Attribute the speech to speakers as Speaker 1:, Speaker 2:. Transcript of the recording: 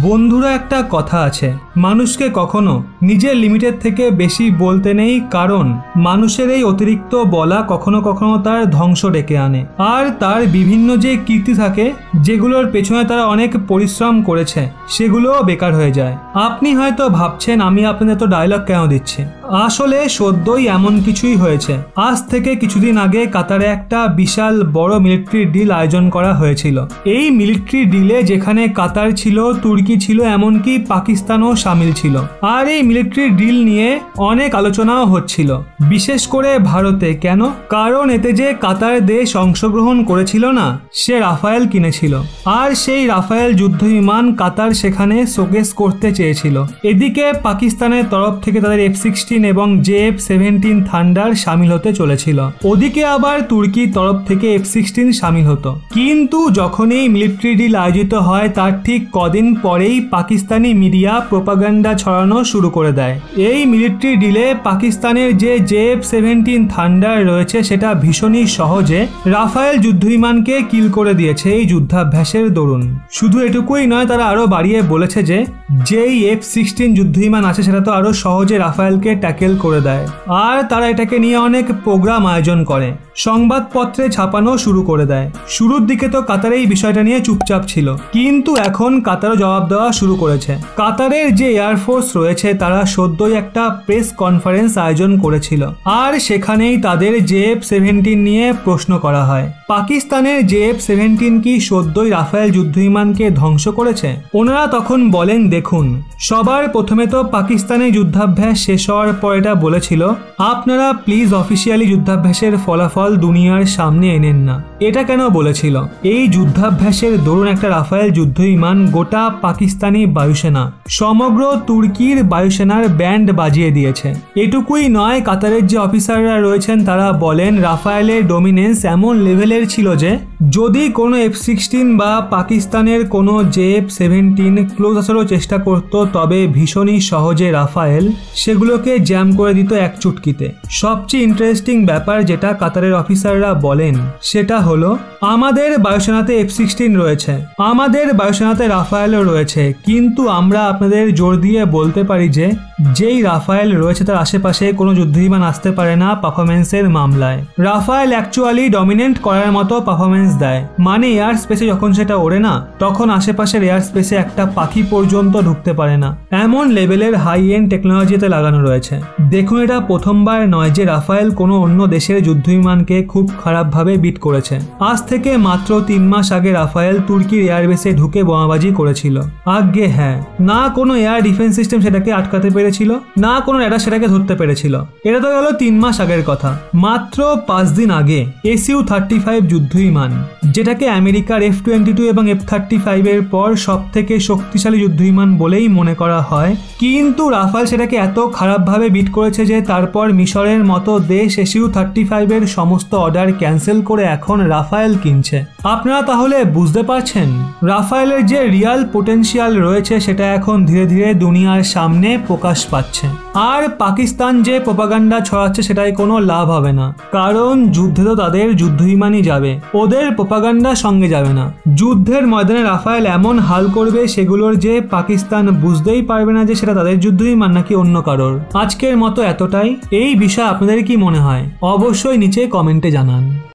Speaker 1: বন্ধুরা একটা কথা আছে, মানুষকে কখনো নিজের লিমিটের থেকে বেশি বলতে নেই, কারণ মানুষের এই অতিরিক্ত বলা কখনো কখনো তার ধ্বংস ডেকে আনে। আর তার বিভিন্ন যে কীর্তি থাকে, যেগুলোর পেছনে তারা অনেক পরিশ্রম করেছে, সেগুলোও বেকার হয়ে যায়। আপনি হয়তো ভাবছেন আমি আপনাদের তো ডায়লগ কেন দিচ্ছি, আসলে সদ্যই এমন কিছুই হয়েছে। আজ থেকে কিছুদিন আগে কাতারে একটা বিশাল বড় মিলিটারি ডিল আয়োজন করা হয়েছিল। এই মিলিটারি ডিলে যেখানে কাতার ছিল, তুর্কি ছিল, এমনকি পাকিস্তানও সামিল ছিল। আর এই মিলিটারি ডিল নিয়ে অনেক আলোচনাও হচ্ছিল, বিশেষ করে ভারতে। কেন? কারণ এতে যে কাতার দেশ অংশগ্রহণ করেছিল না, সে রাফায়েল কিনেছিল। আর সেই রাফায়েল যুদ্ধ বিমান কাতার সেখানে শোকেস করতে চেয়েছিল। এদিকে পাকিস্তানের তরফ থেকে তাদের F-16 এবং JF-17 থান্ডার সামিল হতে চলেছিল। ওদিকে আবার তুর্কির তরফ থেকে F-16 সামিল হতো। কিন্তু যখন এই মিলিটারি ডিল আয়োজিত হয়, তার ঠিক কদিন পরেই পাকিস্তানি মিডিয়া প্রোপাগান্ডা ছড়ানো শুরু করে দেয়। এই মিলিটারি ডিলে পাকিস্তানের যে JF-17 থান্ডার রয়েছে, সেটা ভীষণই সহজে রাফায়েল যুদ্ধবিমানকে কিল করে দিয়েছে এই যুদ্ধাভ্যাসের দরুন। শুধু এটুকুই নয়, তারা আরো বাড়িয়ে বলেছে যে যেই F-16 যুদ্ধবিমান আছে সেটা তো আরো সহজে রাফায়েলকে ট্যাকেল করে দেয়। আর তারা এটাকে নিয়ে অনেক প্রোগ্রাম আয়োজন করে, সংবাদপত্রে ছাপানো শুরু করে দেয়। শুরুর দিকে তো কাতার এই বিষয়টা নিয়ে চুপচাপ ছিল, কিন্তু এখন কাতারও জবাব দেওয়া শুরু করেছে। কাতারের যে এয়ারফোর্স রয়েছে, তারা সদ্যই একটা প্রেস কনফারেন্স আয়োজন করেছিল, আর সেখানেই তাদের JF-17 নিয়ে প্রশ্ন করা হয়। পাকিস্তানের JF-17 কি সদ্যই রাফায়েল যুদ্ধবিমানকে ধ্বংস করেছে? ওনারা তখন বলেন, দেখুন, সবার প্রথমে তো পাকিস্তানের যুদ্ধাভ্যাস শেষ হওয়ার পর এটা বলেছিল, আপনারা প্লিজ অফিসিয়ালি যুদ্ধাভ্যাসের ফলাফল দুনিয়ার সামনে এনেন না। এটা কেন বলেছিল? এই যুদ্ধাভ্যাসের দরুন একটা রাফায়েল যুদ্ধবিমান গোটা পাকিস্তানি বায়ুসেনা, সমগ্র তুর্কির বায়ুসেনার ব্যান্ড বাজিয়ে দিয়েছে। এটুকুই নয়, কাতারের যে অফিসাররা রয়েছেন তারা বলেন রাফায়েলের ডোমিনেন্স এমন লেভেলের ছিল যে যদি কোনো F-16 বা পাকিস্তানের কোনো JF-17 ক্লোজ আসারও চেষ্টা করত, তবে ভীষণই সহজে রাফায়েল সেগুলোকে জ্যাম করে দিত এক চুটকিতে। সবচেয়ে ইন্টারেস্টিং ব্যাপার যেটা কাতারের অফিসাররা বলেন, সেটা হলো আমাদের বায়ুসেনাতে F-16 রয়েছে, আমাদের বায়ুসেনাতে রাফায়েলও রয়েছে, কিন্তু আমরা আপনাদের জোর দিয়ে বলতে পারি যে যেই রাফায়েল রয়েছে তার আশেপাশে কোনো যুদ্ধবিমান আসতে পারে না পারফরমেন্সের মামলায়। রাফায়েল অ্যাকচুয়ালি ডমিনেট করার মতো পারফরমেন্স দেয়, মানে এয়ার স্পেসে যখন সেটা ওড়ে না, তখন আশেপাশের এয়ার স্পেসে একটা পাখি পর্যন্ত ঢুকতে পারে না। এমন লেভেলের হাই এন্ড টেকনোলজিতে লাগানো রয়েছে। দেখুন, এটা প্রথমবার নয় যে রাফায়েল কোনো অন্য দেশের যুদ্ধবিমানকে খুব খারাপভাবে বিট করেছে। আজ থেকে মাত্র 3 মাস আগে রাফায়েল তুর্কির এয়ারবেসে ঢুকে বোমাবাজি করেছিল। আগে হ্যাঁ, না কোনো এয়ার ডিফেন্স সিস্টেম সেটাকে আটকাতে পেরেছিল, না কোনো রেডার সেটাকে ধরতে পেরেছিল। এটা তো গেল 3 মাস আগের কথা। মাত্র 5 দিন আগে Su-35 যুদ্ধবিমান, যেটাকে আমেরিকার F-22 এবং F-35 এর পর সব থেকে শক্তিশালী যুদ্ধবিমান বলেই মনে করা হয়, কিন্তু রাফায়েল সেটাকে এত খারাপভাবে বিট করেছে যে তারপর মিশরের মতো দেশ Su-35 এর সমস্ত অর্ডার ক্যান্সেল করে এখন রাফায়েল কিনছে। আপনারা তাহলে বুঝতে পারছেন রাফায়েলের যে রিয়াল পোটেনশিয়াল রয়েছে, সেটা এখন ধীরে ধীরে দুনিয়ার সামনে প্রকাশ পাচ্ছে। আর পাকিস্তান যে প্রোপাগান্ডা ছড়াচ্ছে সেটাই কোনো লাভ হবে না, কারণ যুদ্ধে তো তাদের যুদ্ধবিমানই যাবে, ওদের প্রোপাগান্ডা সঙ্গে যাবে না। যুদ্ধের ময়দানে রাফায়েল এমন হাল করবে সেগুলোর যে পাকিস্তান বুঝতেই পারবে না যে সেটা তাদের যুদ্ধবিমান নাকি অন্য কারোর। আজকের মতো এতটাই। এই বিষয়ে আপনাদের কি মনে হয় অবশ্যই নিচে কমেন্টে জানান।